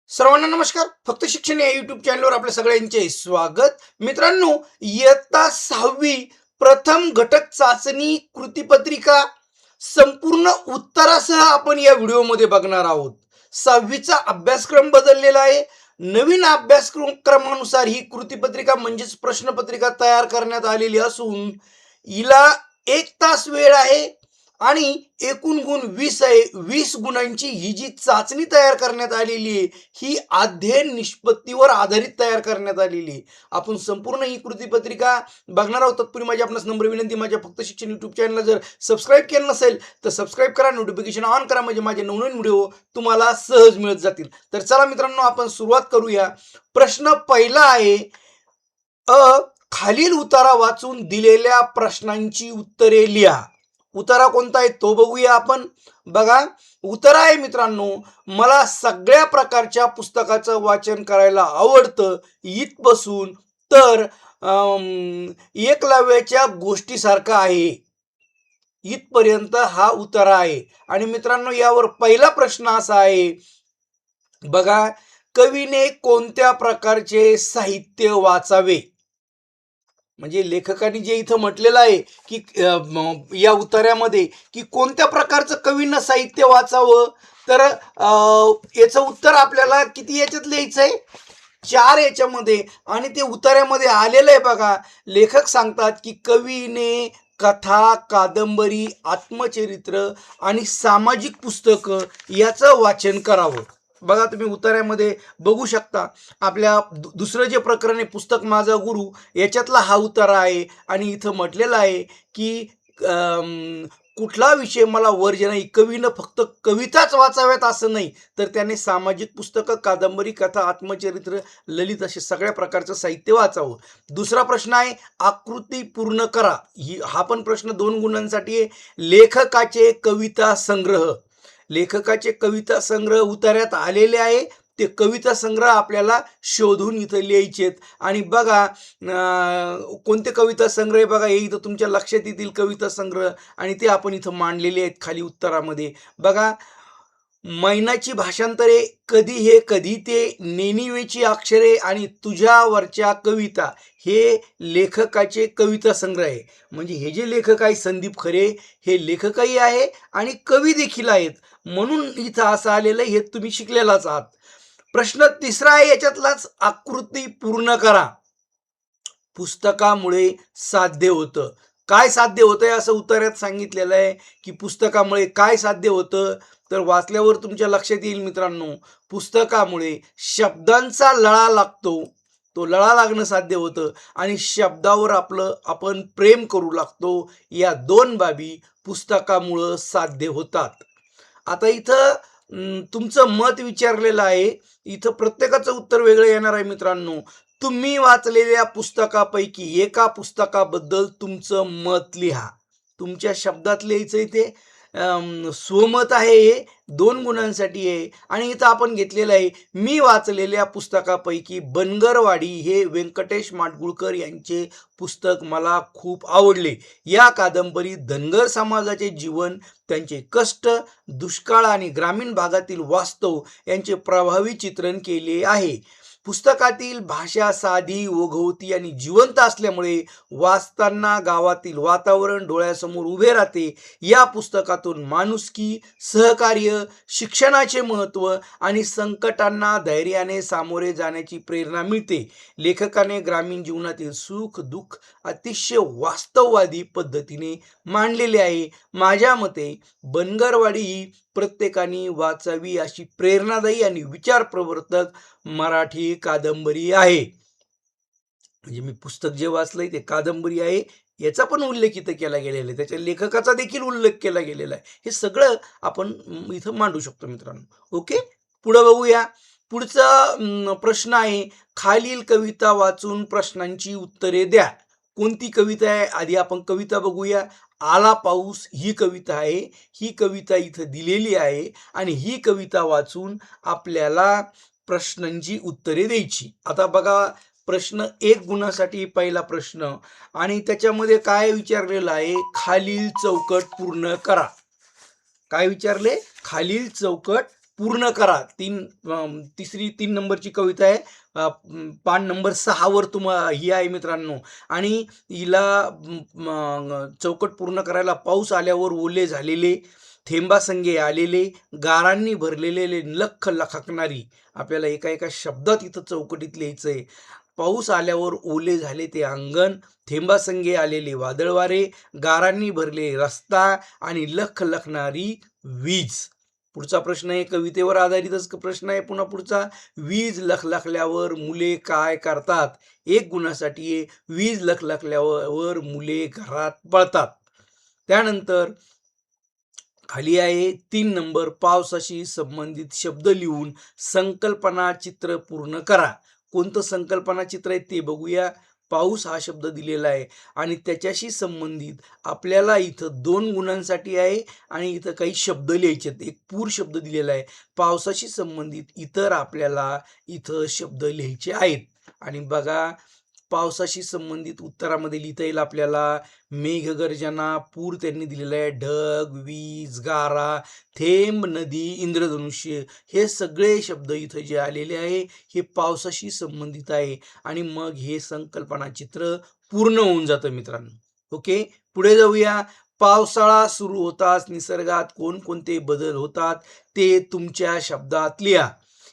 सर्वांना नमस्कार. फक्त शिक्षण या यूट्यूब चॅनलवर आपल्या सगळ्यांचे स्वागत. मित्रांनो, इयत्ता 6वी प्रथम घटक चाचणी कृतीपत्रिका संपूर्ण उत्तरासह आपण या व्हिडिओमध्ये बघणार आहोत. 6वीचा अभ्यासक्रम बदललेला आहे. नवीन अभ्यासक्रमानुसार ही कृतीपत्रिका म्हणजेच प्रश्नपत्रिका तयार करण्यात आलेली असून हिला 1 तास वेळ आहे आणि एकूण गुण 20 आहे. 20 गुणांची ही जी चाचणी तयार करण्यात आलेली आहे ही अध्ययन निष्पत्तीवर आधारित तयार करण्यात आलेली आहे. आपण संपूर्ण ही कृतीपत्रिका बघणार आहोत. तत्पूर्वी माझी आपणास नम्र विनंती, माझ्या फक्त शिक्षण यूट्यूब चॅनलला जर सबस्क्राईब केलं नसेल तर सबस्क्राईब करा, नोटिफिकेशन ऑन करा, म्हणजे माझे नवनवीन व्हिडिओ तुम्हाला सहज मिळत जातील. तर चला मित्रांनो, आपण सुरुवात करूया. प्रश्न पहिला आहे, खालील उतारा वाचून दिलेल्या प्रश्नांची उत्तरे लिहा. उतारा कोणता आहे तो बघूया आपण. बघा, उतारा आहे मित्रांनो, मला सगळ्या प्रकारच्या पुस्तकाचं वाचन करायला आवडतं इथपासून तर एकलव्याच्या गोष्टीसारखा आहे, इथपर्यंत हा उतारा आहे. आणि मित्रांनो, यावर पहिला प्रश्न असा आहे, बघा, कवीने कोणत्या प्रकारचे साहित्य वाचावे. म्हणजे लेखकाने जे इथं म्हटलेलं आहे की या उतार्यामध्ये की कोणत्या प्रकारचं कवीनं साहित्य वाचावं, तर याचं उत्तर आपल्याला किती याच्यात लिहायचं आहे, 4 याच्यामध्ये. आणि ते उतार्यामध्ये आलेलं आहे. बघा, लेखक सांगतात की कवीने कथा, कादंबरी, आत्मचरित्र आणि सामाजिक पुस्तकं याचं वाचन करावं. बघा, तुम्ही उतार्यामध्ये बघू शकता. आपल्या दुसरं जे प्रकरण आहे पुस्तक माझा गुरु, याच्यातला हा उतारा आहे. आणि इथं म्हटलेलं आहे की कुठला विषय मला वर्ज्य नाही. कवीनं फक्त कविताच वाचाव्यात असं नाही, तर त्याने सामाजिक पुस्तकं, कादंबरी, कथा, आत्मचरित्र, ललित असे सगळ्या प्रकारचं साहित्य वाचावं. दुसरा प्रश्न आहे, आकृती पूर्ण करा. हा पण प्रश्न 2 गुणांसाठी आहे. लेखकाचे कविता संग्रह. लेखकाचे कविता संग्रह उतार्यात आलेले आहे. ते कविता संग्रह आपल्याला शोधून इथं लिहायचे. आणि बघा, कोणते कविता संग्रह, बघा हे इथं तुमच्या लक्षात येतील कविता संग्रह, आणि ते आपण इथं मांडलेले आहेत खाली उत्तरामध्ये. बघा, मैनाची भाषांतरे, कधी हे कधी ते, नेनिवेची अक्षरे आणि तुझ्यावरच्या कविता, हे लेखकाचे कविता संग्रह आहे. म्हणजे हे जे लेखक आहे संदीप खरे, हे लेखकही आहे आणि कवी देखील आहेत. म्हणून इथं असं आलेलं आहे, हे तुम्ही शिकलेलाच आहात. प्रश्न तिसरा आहे याच्यातलाच, आकृती पूर्ण करा. पुस्तकामुळे साध्य होतं. काय साध्य होतंय असं उत्तरात सांगितलेलं आहे की पुस्तकामुळे काय साध्य होतं, तर वाचल्यावर तुमच्या लक्षात येईल मित्रांनो. पुस्तकामुळे शब्दांचा लळा लागतो, तो लळा लागणं साध्य होतं, आणि शब्दावर आपण प्रेम करू लागतो. या 2 बाबी पुस्तकामुळं साध्य होतात. आता इथं तुमचं मत विचारलेलं आहे. इथं प्रत्येकाचं उत्तर वेगळं येणार आहे मित्रांनो. तुम्ही वाचलेल्या पुस्तकापैकी एका पुस्तकाबद्दल तुमचं मत लिहा. तुमच्या शब्दात लिहायचं ते. स्वमत आहे हे 2 गुणांसाठी आहे. आणि इथं आपण घेतलेलं आहे, मी वाचलेल्या पुस्तकापैकी बनगरवाडी हे व्यंकटेश माडगुळकर यांचे पुस्तक मला खूप आवडले. या कादंबरीत धनगर समाजाचे जीवन, त्यांचे कष्ट, दुष्काळ आणि ग्रामीण भागातील वास्तव यांचे प्रभावी चित्रण केले आहे. पुस्तकातील भाषा साधी, ओघवती आणि जिवंत असल्यामुळे वाचताना गावातील वातावरण डोळ्यासमोर उभे राहते. या पुस्तकातून माणुसकी, सहकार्य, शिक्षणाचे महत्त्व आणि संकटांना धैर्याने सामोरे जाण्याची प्रेरणा मिळते. लेखकाने ग्रामीण जीवनातील सुख दुःख अतिशय वास्तववादी पद्धतीने मांडलेले आहे. माझ्या मते बनगरवाडी ही प्रत्येकाने वाचावी अशी प्रेरणादायी आणि विचारप्रवर्तक मराठी कादंबरी आहे. म्हणजे मी पुस्तक जे वाचलंय ते कादंबरी आहे, याचा पण उल्लेख इथं केला गेलेला आहे, त्याच्या लेखकाचा देखील उल्लेख केला गेलेला आहे. हे सगळं आपण इथं मांडू शकतो मित्रांनो. ओके, पुढे बघूया. पुढचा प्रश्न आहे, खालील कविता वाचून प्रश्नांची उत्तरे द्या. कोणती कविता आहे, आधी आपण कविता बघूया. आला पाऊस ही कविता आहे. ही कविता इथं दिलेली आहे आणि ही कविता वाचून आपल्याला प्रश्नांची उत्तरे द्यायची. आता बघा, प्रश्न 1 गुणासाठी पहिला प्रश्न, आणि त्याच्यामध्ये काय विचारलेलं आहे, खालील चौकट पूर्ण करा. काय विचारले, खालील चौकट पूर्ण करा. तिसरी 3 नंबरची कविता आहे. पान नंबर 6 वर ही आहे मित्रांनो. आणि हिला चौकट पूर्ण करायला पाऊस आल्यावर ओले झालेले, थेंबासंगे आलेले, गारांनी भरलेले, लख लखकणारी. आपल्याला एका एका शब्दात इथं चौकटीत लिहायचंय. पाऊस आल्यावर ओले झाले ते अंगण, थेंबासंगे आलेले वादळ वारे, गारांनी भरले रस्ता आणि लख लखणारी वीज. पुढचा प्रश्न आहे कवितेवर आधारितच प्रश्न आहे. पुन्हा पुढचा, वीज लखलखल्यावर मुले काय करतात? 1 गुणासाठी आहे. वीज लखलखल्यावर मुले घरात पळतात. त्यानंतर खाली आहे 3 नंबर, पावसाशी संबंधित शब्द लिहून संकल्पना चित्र पूर्ण करा. कोणतं संकल्पना चित्र आहे ते बघूया. पाऊस हा शब्द दिलेला आहे आणि त्याच्याशी संबंधित आपल्याला इथं 2 गुणांसाठी आहे आणि इथं काही शब्द लिहायचे आहेत. एक पूर शब्द दिलेला आहे. पावसाशी संबंधित इतर आपल्याला इथं शब्द लिहायचे आहेत. आणि बघा, पावसाशी संबंधित उत्तरामध्ये लिहिता येईल आपल्याला मेघगर्जना, पूर त्यांनी दिलेला आहे, ढग, वीज, गारा, थेंब, नदी, इंद्रधनुष्य. हे सगळे शब्द इथं जे आलेले आहे हे पावसाशी संबंधित आहे आणि मग हे संकल्पना चित्र पूर्ण होऊन जातं मित्रांनो. ओके, पुढे जाऊया. पावसाळा सुरू होताच निसर्गात कोणकोणते बदल होतात ते तुमच्या शब्दात लिहा.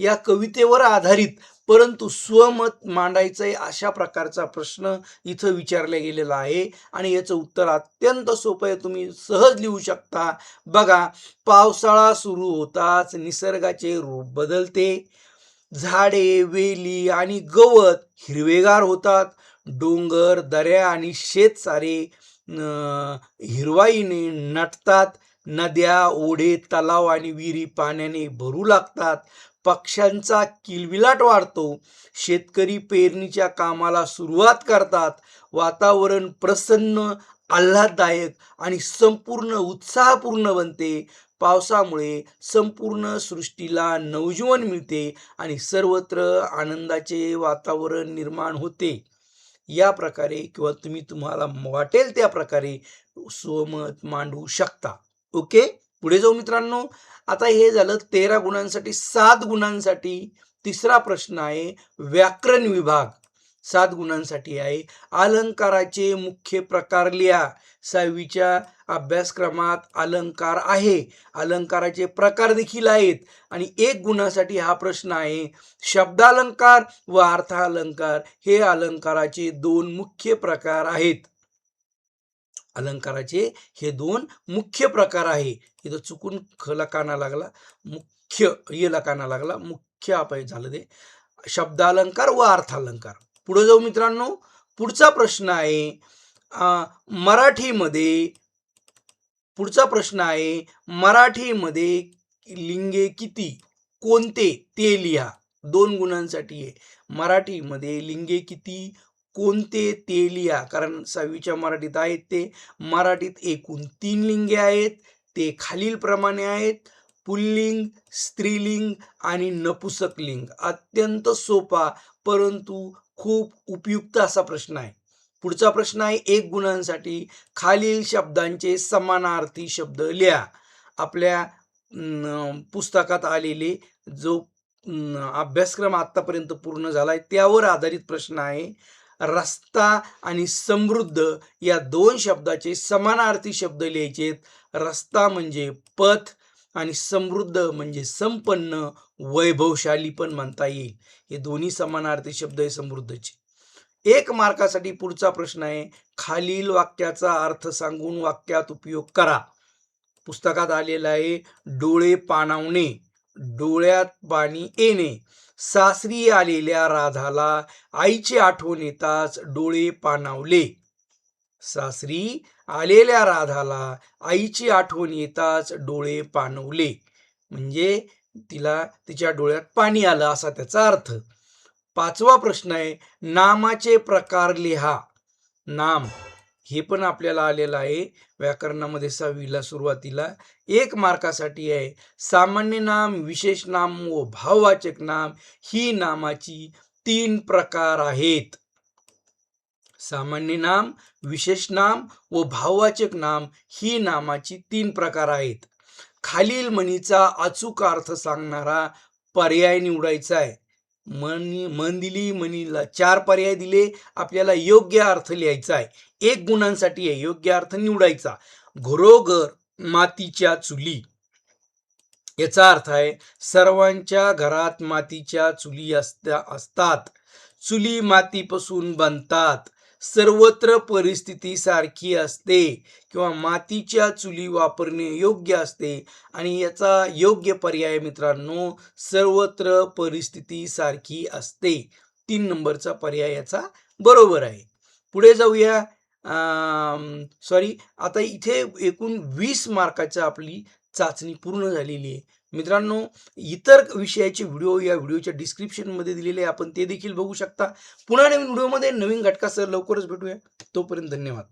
या कवितेवर आधारित परंतु स्वमत मांडायचंय अशा प्रकारचा प्रश्न इथं विचारला गेलेला आहे आणि याचं उत्तर अत्यंत सोपं आहे. तुम्ही सहज लिहू शकता. बघा, पावसाळा सुरू होताच निसर्गाचे रूप बदलते. झाडे, वेली आणि गवत हिरवेगार होतात. डोंगर, दऱ्या आणि शेतसारे हिरवाईने नटतात. नद्या, ओढे, तलाव आणि विहिरी पाण्याने भरू लागतात. पक्ष्यांचा किलबिलाट वाढतो. शेतकरी पेरणीच्या कामाला सुरुवात करतात. वातावरण प्रसन्न, आल्हाददायक आणि संपूर्ण उत्साहपूर्ण बनते. पावसामुळे संपूर्ण सृष्टीला नवजीवन मिळते आणि सर्वत्र आनंदाचे वातावरण निर्माण होते. या प्रकारे किंवा तुम्हाला वाटेल त्या प्रकारे स्वमत मांडू शकता. ओके, पुढे जाऊ मित्रांनो. आता हे झालं 13 गुणांसाठी. 7 गुणांसाठी तिसरा प्रश्न आहे व्याकरण विभाग. 7 गुणांसाठी आहे. अलंकाराचे मुख्य प्रकार लिहा. 6वीच्या अभ्यासक्रमात अलंकार आहे. अलंकाराचे प्रकार देखील आहेत आणि 1 गुणासाठी हा प्रश्न आहे. शब्दालंकार व अर्थालंकार हे अलंकाराचे 2 मुख्य प्रकार आहेत. अलंकाराचे हे 2 मुख्य प्रकार आहे. इथं चुकून खला काना लागला, मुख्य येला काना लागला, मुख्य आपण झालं ते. शब्दालंकार व अर्थालंकार. पुढे जाऊ मित्रांनो. पुढचा प्रश्न आहे मराठीमध्ये. पुढचा प्रश्न आहे मराठीमध्ये लिंगे किती, कोणते ते लिहा. 2 गुणांसाठी आहे. मराठीमध्ये लिंगे किती, कोणते ते लिहा. कारण 6वीच्या मराठीत आहेत ते. मराठीत एकूण 3 लिंगे आहेत. ते खालील प्रमाणे आहेत: पुल्लिंग, स्त्रीलिंग आणि नपुसकलिंग. अत्यंत सोपा परंतु खूप उपयुक्त असा प्रश्न आहे. पुढचा प्रश्न आहे 1 गुणांसाठी. खालील शब्दांचे समानार्थी शब्द लिहा. आपल्या पुस्तकात आलेले जो अभ्यासक्रम आतापर्यंत पूर्ण झालाय त्यावर आधारित प्रश्न आहे. रस्ता आणि समृद्ध या 2 शब्दाचे समानार्थी शब्द लिहायचे. रस्ता म्हणजे पथ आणि समृद्ध म्हणजे संपन्न, वैभवशाली पण म्हणता येईल. हे दोन्ही समानार्थी शब्द आहे समृद्धचे. 1 मार्कासाठी पुढचा प्रश्न आहे खालील वाक्याचा अर्थ सांगून वाक्यात उपयोग करा. पुस्तकात आलेला आहे डोळे पाणावणे, डोळ्यात पाणी येणे. सासरी आलेल्या राधाला आईची आठवण येताच डोळे पाणावले. सासरी आलेल्या राधाला आईची आठवण येताच डोळे पाणवले म्हणजे तिला तिच्या डोळ्यात पाणी आलं असा त्याचा अर्थ. 5वा प्रश्न आहे नामाचे प्रकार लिहा. नाम हे पण आपल्याला आलेलं आहे व्याकरणामध्ये 6वीला सुरुवातीला. 1 मार्कासाठी आहे. सामान्य नाम, विशेष नाम व भाववाचक नाम ही नामाची 3 प्रकार आहेत. सामान्य नाम, विशेष नाम व भाववाचक नाम ही नामाची 3 प्रकार आहेत. खालील म्हणीचा अचूक अर्थ सांगणारा पर्याय निवडायचा आहे. मन दिली, म्हणीला 4 पर्याय दिले. आपल्याला योग्य अर्थ लिहायचा आहे. 1 गुणांसाठी आहे. योग्य अर्थ निवडायचा. घरोघर मातीच्या चुली. याचा अर्थ आहे सर्वांच्या घरात मातीच्या चुली असतात. चुली मातीपासून बनतात. सर्वत्र परिस्थिती सारखी असते किंवा मातीच्या चुली वापरणे योग्य असते आणि याचा योग्य पर्याय मित्रांनो सर्वत्र परिस्थिती सारखी असते. 3 नंबरचा पर्याय याचा बरोबर आहे. पुढे जाऊया. आता इथे एकूण 20 मार्काची आपली चाचणी पूर्ण झालेली आहे. मित्रांनो, इतर विषयाचे व्हिडिओ या व्हिडिओच्या डिस्क्रिप्शनमध्ये दिलेले आहे. आपण ते देखील बघू शकता. पुन्हा नवीन व्हिडिओमध्ये नवीन घटकासह लवकरच भेटूया. तोपर्यंत धन्यवाद.